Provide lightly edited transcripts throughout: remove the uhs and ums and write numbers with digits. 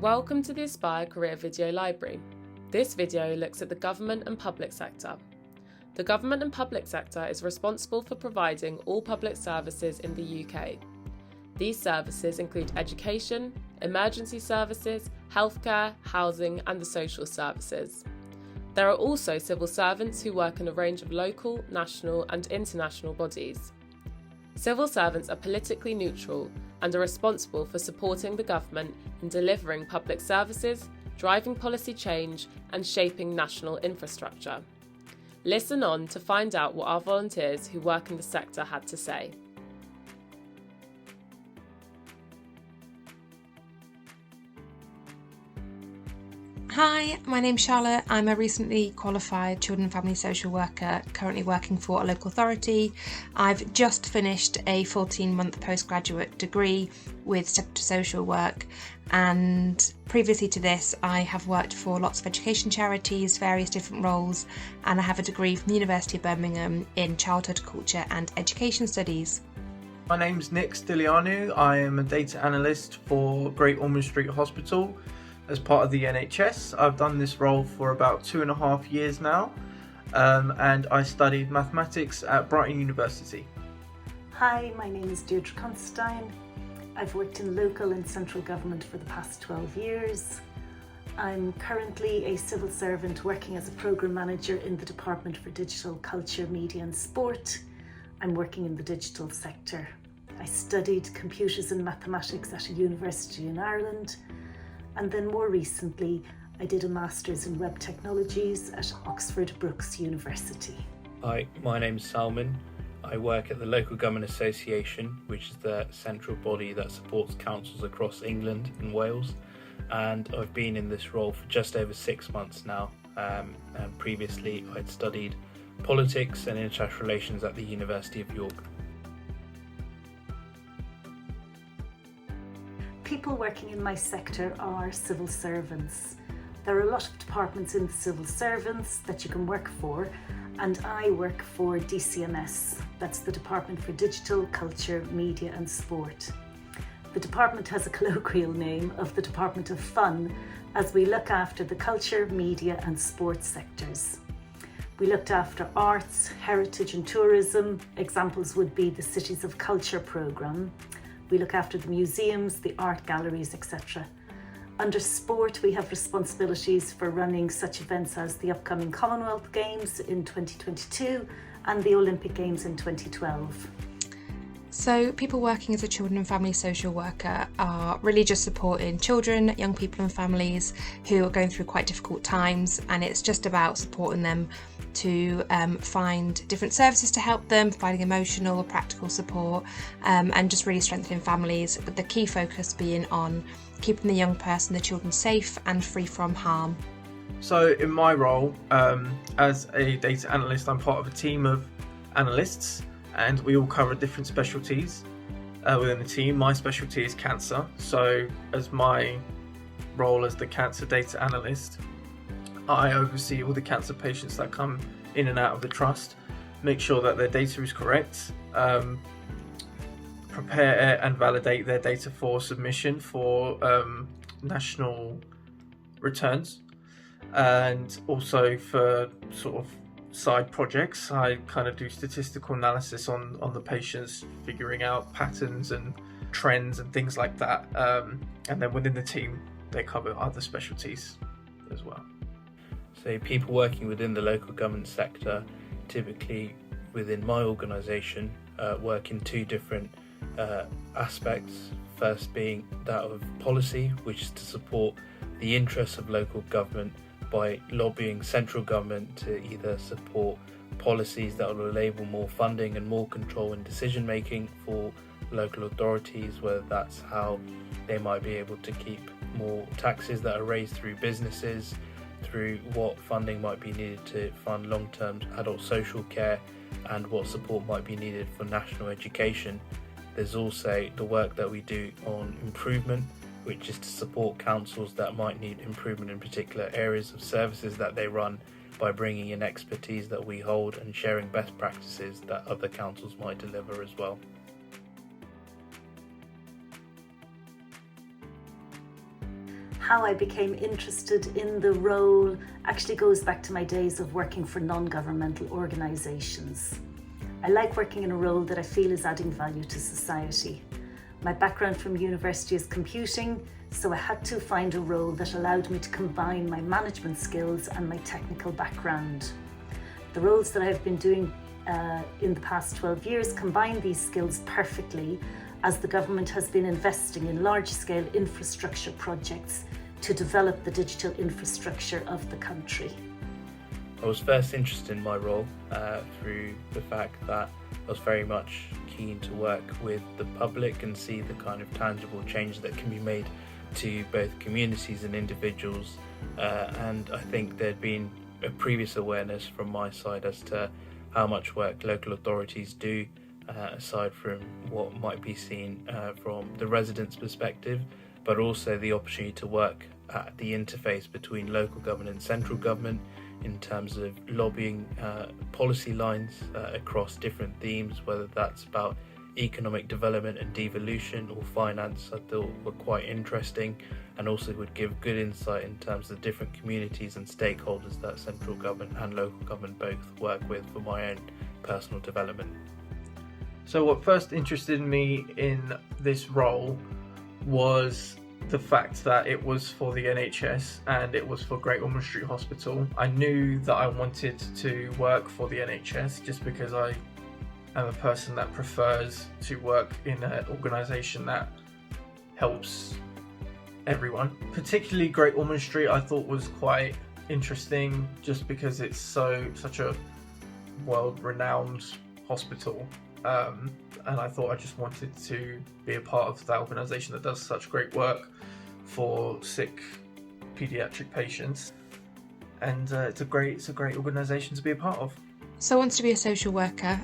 Welcome to the Aspire Career Video Library. This video looks at the government and public sector. The government and public sector is responsible for providing all public services in the UK. These services include education, emergency services, healthcare, housing and the social services. There are also civil servants who work in a range of local, national and international bodies. Civil servants are politically neutral and are responsible for supporting the government in delivering public services, driving policy change and shaping national infrastructure. Listen on to find out what our volunteers who work in the sector had to say. Hi, my name's Charlotte. I'm a recently qualified children and family social worker currently working for a local authority. I've just finished a 14-month postgraduate degree with sector social work, and previously to this I have worked for lots of education charities, various different roles, and I have a degree from the University of Birmingham in childhood culture and education studies. My name's Nick Stilianu. I am a data analyst for Great Ormond Street Hospital as part of the NHS. I've done this role for about 2.5 years now, and I studied mathematics at Brighton University. Hi, my name is Deirdre Constantine. I've worked in local and central government for the past 12 years. I'm currently a civil servant working as a programme manager in the Department for Digital, Culture, Media and Sport. I'm working in the digital sector. I studied computers and mathematics at a university in Ireland, and then more recently I did a Masters in Web Technologies at Oxford Brookes University. Hi, my name's Salman. I work at the Local Government Association, which is the central body that supports councils across England and Wales, and I've been in this role for just over 6 months now, and previously I'd studied politics and international relations at the University of York. People working in my sector are civil servants. There are a lot of departments in the civil servants that you can work for, and I work for DCMS, that's the Department for Digital, Culture, Media and Sport. The department has a colloquial name of the Department of Fun, as we look after the culture, media and sports sectors. We looked after arts, heritage and tourism. Examples would be the Cities of Culture programme. We look after the museums, the art galleries, etc. Under sport, we have responsibilities for running such events as the upcoming Commonwealth Games in 2022 and the Olympic Games in 2012. So people working as a children and family social worker are really just supporting children, young people and families who are going through quite difficult times, and it's just about supporting them to find different services to help them, providing emotional or practical support, and just really strengthening families, with the key focus being on keeping the young person, the children, safe and free from harm. So in my role as a data analyst, I'm part of a team of analysts, and we all cover different specialties within the team. My specialty is cancer, so as my role as the cancer data analyst, I oversee all the cancer patients that come in and out of the trust, make sure that their data is correct, prepare and validate their data for submission for national returns, and also for sort of side projects I kind of do statistical analysis on the patients, figuring out patterns and trends and things like that, and then within the team they cover other specialties as well. So people working within the local government sector, typically within my organisation, work in two different aspects. First being that of policy, which is to support the interests of local government by lobbying central government to either support policies that will enable more funding and more control in decision making for local authorities, whether that's how they might be able to keep more taxes that are raised through businesses, through what funding might be needed to fund long-term adult social care, and what support might be needed for national education. There's also the work that we do on improvement, which is to support councils that might need improvement in particular areas of services that they run, by bringing in expertise that we hold and sharing best practices that other councils might deliver as well. how I became interested in the role actually goes back to my days of working for non-governmental organisations. I like working in a role that I feel is adding value to society. My background from university is computing, so I had to find a role that allowed me to combine my management skills and my technical background. The roles that I've been doing in the past 12 years combine these skills perfectly, as the government has been investing in large-scale infrastructure projects to develop the digital infrastructure of the country. I was first interested in my role through the fact that I was very much keen to work with the public and see the kind of tangible change that can be made to both communities and individuals, and I think there'd been a previous awareness from my side as to how much work local authorities do, aside from what might be seen from the residents' perspective, but also the opportunity to work at the interface between local government and central government in terms of lobbying policy lines across different themes, whether that's about economic development and devolution or finance. I thought were quite interesting, and also would give good insight in terms of different communities and stakeholders that central government and local government both work with for my own personal development. So what first interested me in this role was the fact that it was for the NHS and it was for Great Ormond Street Hospital. I knew that I wanted to work for the NHS just because I am a person that prefers to work in an organisation that helps everyone. Particularly Great Ormond Street I thought was quite interesting just because it's such a world-renowned hospital. And I thought I just wanted to be a part of that organisation that does such great work for sick paediatric patients, and it's a great organisation to be a part of. So I wanted to be a social worker,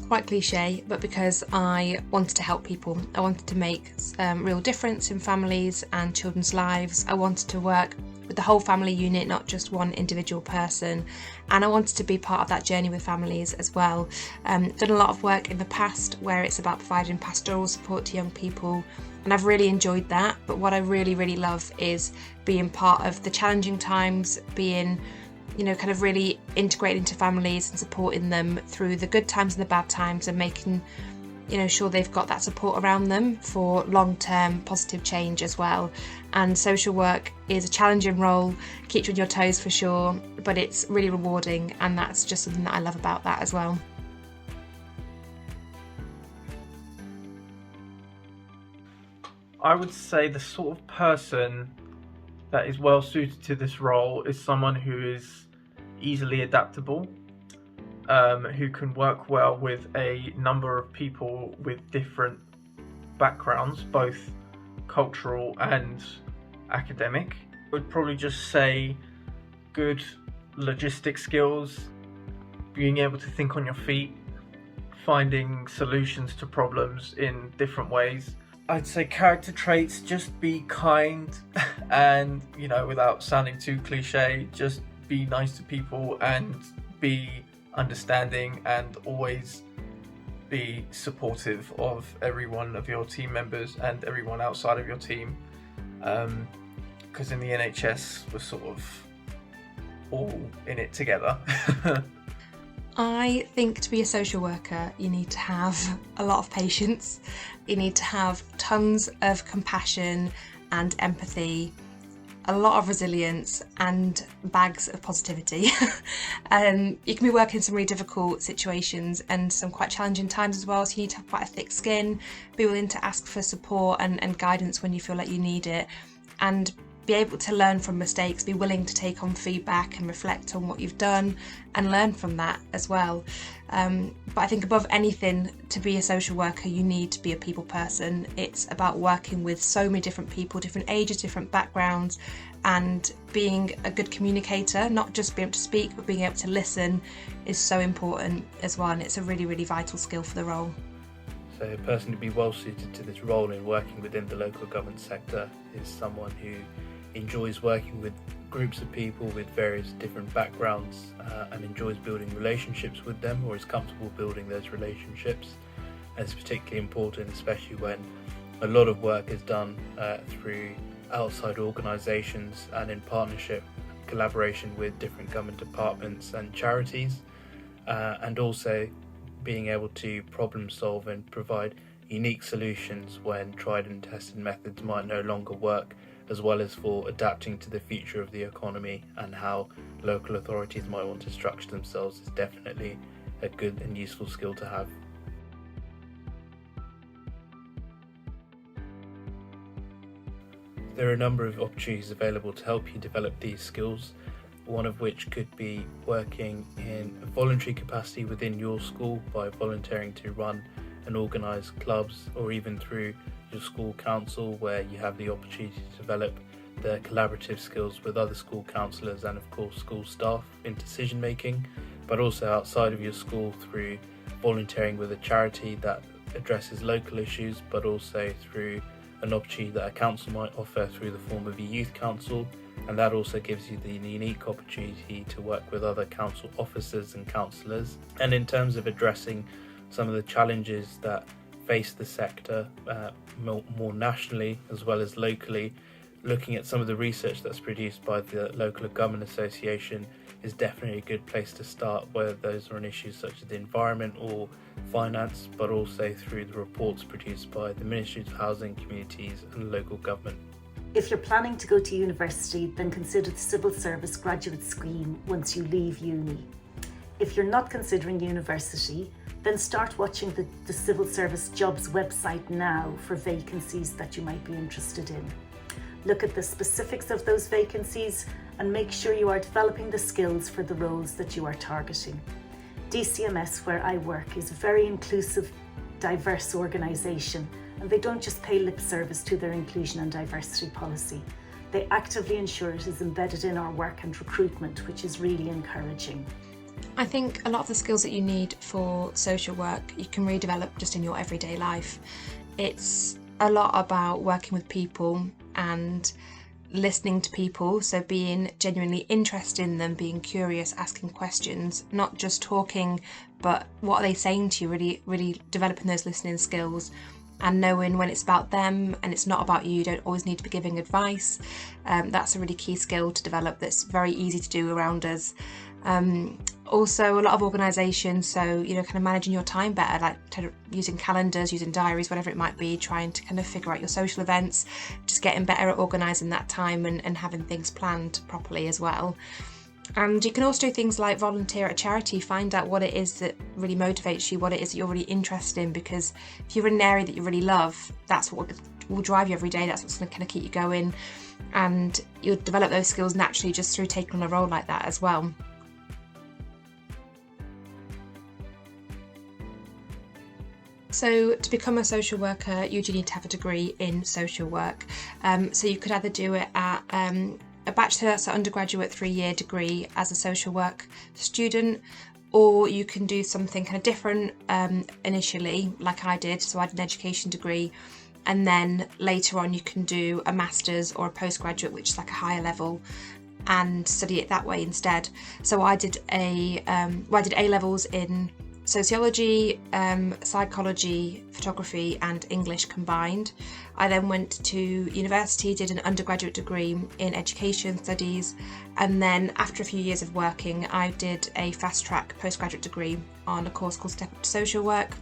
quite cliche, but because I wanted to help people. I wanted to make real difference in families and children's lives. I wanted to work with the whole family unit, not just one individual person, and I wanted to be part of that journey with families as well. Done a lot of work in the past where it's about providing pastoral support to young people, and I've really enjoyed that. But what I really love is being part of the challenging times, being kind of really integrated into families and supporting them through the good times and the bad times, and making sure they've got that support around them for long-term positive change as well. And social work is a challenging role, keeps you on your toes for sure, but it's really rewarding, and that's just something that I love about that as well. I would say the sort of person that is well suited to this role is someone who is easily adaptable, who can work well with a number of people with different backgrounds, both cultural and academic. I would probably just say good logistic skills, being able to think on your feet, finding solutions to problems in different ways. I'd say character traits, just be kind and, without sounding too cliche, just be nice to people and be understanding and always be supportive of every one of your team members and everyone outside of your team. Because in the NHS, we're sort of all in it together. I think to be a social worker, you need to have a lot of patience. You need to have tons of compassion and empathy, a lot of resilience, and bags of positivity. You can be working in some really difficult situations and some quite challenging times as well, so you need to have quite a thick skin, be willing to ask for support and guidance when you feel like you need it, and be able to learn from mistakes, be willing to take on feedback and reflect on what you've done and learn from that as well. But I think above anything, to be a social worker, you need to be a people person. It's about working with so many different people, different ages, different backgrounds, and being a good communicator, not just being able to speak, but being able to listen is so important as well, and it's a really vital skill for the role. So a person to be well suited to this role in working within the local government sector is someone who enjoys working with groups of people with various different backgrounds and enjoys building relationships with them, or is comfortable building those relationships. And it's particularly important, especially when a lot of work is done through outside organisations and in partnership, collaboration with different government departments and charities, and also being able to problem solve and provide unique solutions when tried and tested methods might no longer work, as well as for adapting to the future of the economy and how local authorities might want to structure themselves is definitely a good and useful skill to have. There are a number of opportunities available to help you develop these skills, one of which could be working in a voluntary capacity within your school by volunteering to run and organise clubs, or even through your school council where you have the opportunity to develop the collaborative skills with other school counsellors and of course school staff in decision making, but also outside of your school through volunteering with a charity that addresses local issues, but also through an opportunity that a council might offer through the form of a youth council, and that also gives you the unique opportunity to work with other council officers and councillors. And in terms of addressing some of the challenges that face the sector more nationally as well as locally, looking at some of the research that's produced by the Local Government Association is definitely a good place to start, whether those are on issues such as the environment or finance, but also through the reports produced by the Ministries of Housing, Communities and Local Government. If you're planning to go to university, then consider the Civil Service Graduate Scheme once you leave uni. If you're not considering university, then start watching the Civil Service Jobs website now for vacancies that you might be interested in. Look at the specifics of those vacancies and make sure you are developing the skills for the roles that you are targeting. DCMS, where I work, is a very inclusive, diverse organisation, and they don't just pay lip service to their inclusion and diversity policy. They actively ensure it is embedded in our work and recruitment, which is really encouraging. I think a lot of the skills that you need for social work you can really develop just in your everyday life. It's a lot about working with people and listening to people, so being genuinely interested in them, being curious, asking questions, not just talking, but what are they saying to you, really developing those listening skills and knowing when it's about them and it's not about you. You don't always need to be giving advice. That's a really key skill to develop that's very easy to do around us. Also, a lot of organisations, so kind of managing your time better, like using calendars, using diaries, whatever it might be, trying to kind of figure out your social events, just getting better at organising that time and having things planned properly as well. And you can also do things like volunteer at a charity, find out what it is that really motivates you, what it is that you're really interested in, because if you're in an area that you really love, that's what will drive you every day, that's what's going to kind of keep you going, and you'll develop those skills naturally just through taking on a role like that as well. So to become a social worker, you do need to have a degree in social work. So you could either do it at a bachelor, so undergraduate 3-year degree as a social work student, or you can do something kind of different initially, like I did. So I had an education degree, and then later on you can do a master's or a postgraduate, which is like a higher level, and study it that way instead. So I did A-levels in sociology, psychology, photography and English combined. I then went to university, did an undergraduate degree in education studies, and then after a few years of working I did a fast track postgraduate degree on a course called Step Up to Social Work,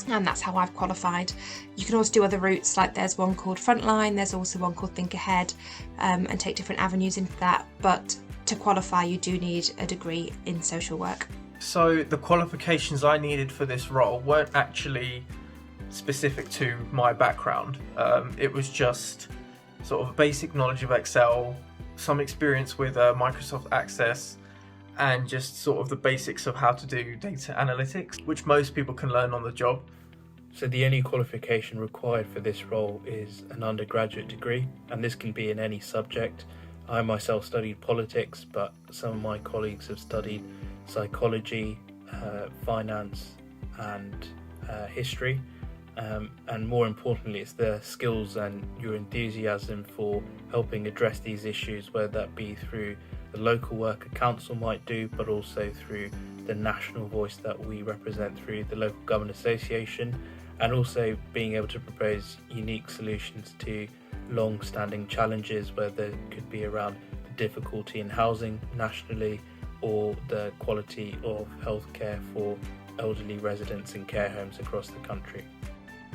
and that's how I've qualified. You can also do other routes, like there's one called Frontline, there's also one called Think Ahead, and take different avenues into that, but to qualify you do need a degree in social work. So the qualifications I needed for this role weren't actually specific to my background. It was just sort of a basic knowledge of Excel, some experience with Microsoft Access, and just sort of the basics of how to do data analytics, which most people can learn on the job. So the only qualification required for this role is an undergraduate degree, and this can be in any subject. I myself studied politics, but some of my colleagues have studied psychology, finance and history, and more importantly it's the skills and your enthusiasm for helping address these issues, whether that be through the local work a council might do, but also through the national voice that we represent through the Local Government Association, and also being able to propose unique solutions to long-standing challenges, where there could be around the difficulty in housing nationally or the quality of healthcare for elderly residents in care homes across the country.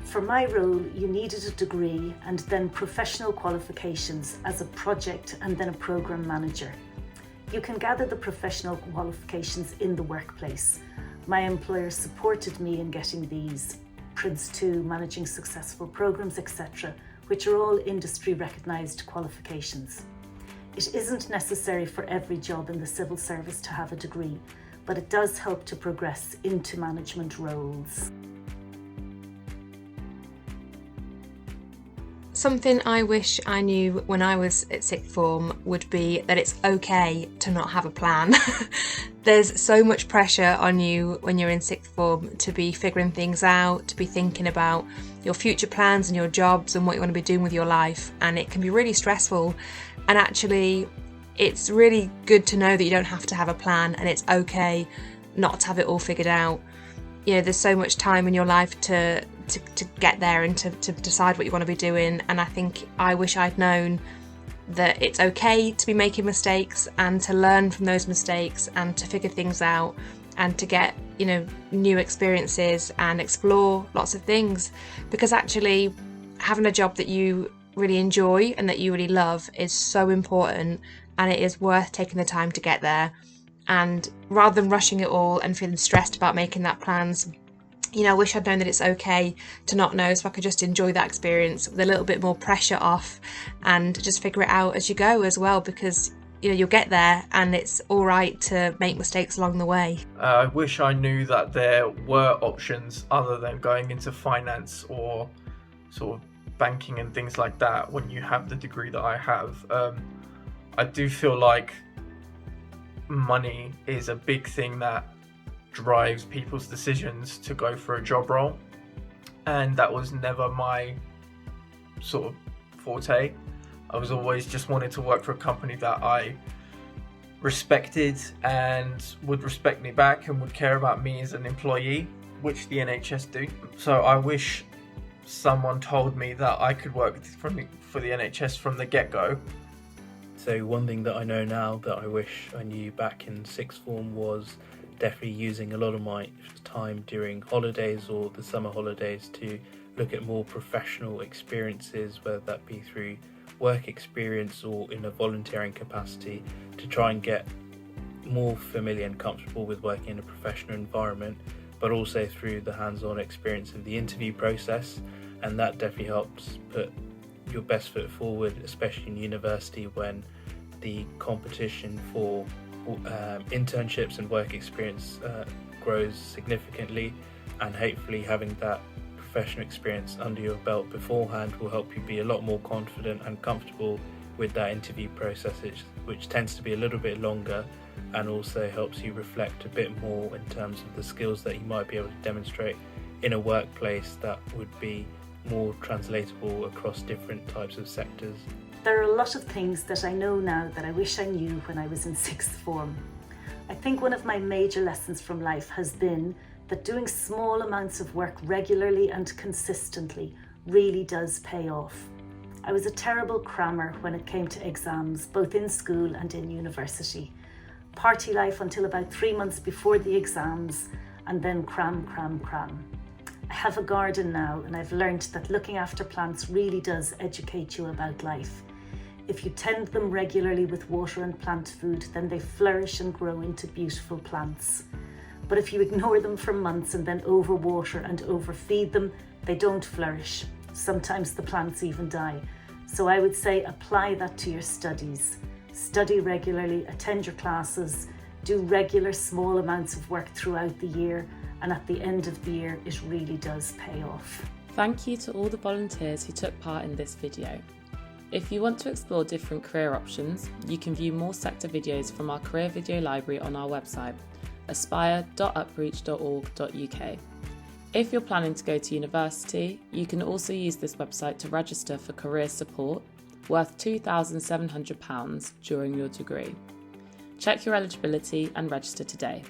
For my role, you needed a degree and then professional qualifications as a project and then a programme manager. You can gather the professional qualifications in the workplace. My employer supported me in getting these, Prince 2, managing successful programmes, etc., which are all industry recognised qualifications. It isn't necessary for every job in the civil service to have a degree, but it does help to progress into management roles. Something I wish I knew when I was at sixth form would be that it's okay to not have a plan. There's so much pressure on you when you're in sixth form to be figuring things out, to be thinking about your future plans and your jobs and what you want to be doing with your life, and it can be really stressful. And actually, it's really good to know that you don't have to have a plan, and it's okay not to have it all figured out. You know, there's so much time in your life to get there and to decide what you want to be doing, and I think I wish I'd known that it's okay to be making mistakes and to learn from those mistakes and to figure things out and to get, you know, new experiences and explore lots of things, because actually having a job that you really enjoy and that you really love is so important, and it is worth taking the time to get there. And rather than rushing it all and feeling stressed about making that plans, you know, I wish I'd known that it's okay to not know, so I could just enjoy that experience with a little bit more pressure off and just figure it out as you go as well, because, you know, you'll get there and it's all right to make mistakes along the way. I wish I knew that there were options other than going into finance or sort of banking and things like that when you have the degree that I have. I do feel like money is a big thing that drives people's decisions to go for a job role, and that was never my sort of forte. I was always just wanted to work for a company that I respected and would respect me back and would care about me as an employee, which the NHS do. So I wish someone told me that I could work for the NHS from the get-go. So one thing that I know now that I wish I knew back in sixth form was definitely using a lot of my time during holidays or the summer holidays to look at more professional experiences, whether that be through work experience or in a volunteering capacity, to try and get more familiar and comfortable with working in a professional environment, but also through the hands-on experience of the interview process. And that definitely helps put your best foot forward, especially in university when the competition for internships and work experience grows significantly, and hopefully having that professional experience under your belt beforehand will help you be a lot more confident and comfortable with that interview process, which tends to be a little bit longer, and also helps you reflect a bit more in terms of the skills that you might be able to demonstrate in a workplace that would be more translatable across different types of sectors. There are a lot of things that I know now that I wish I knew when I was in sixth form. I think one of my major lessons from life has been that doing small amounts of work regularly and consistently really does pay off. I was a terrible crammer when it came to exams, both in school and in university. Party life until about 3 months before the exams, and then cram. I have a garden now, and I've learned that looking after plants really does educate you about life. If you tend them regularly with water and plant food, then they flourish and grow into beautiful plants. But if you ignore them for months and then overwater and overfeed them, they don't flourish. Sometimes the plants even die. So I would say apply that to your studies. Study regularly, attend your classes, do regular small amounts of work throughout the year, and at the end of the year, it really does pay off. Thank you to all the volunteers who took part in this video. If you want to explore different career options, you can view more sector videos from our career video library on our website, aspire.upreach.org.uk. If you're planning to go to university, you can also use this website to register for career support, worth £2,700 during your degree. Check your eligibility and register today.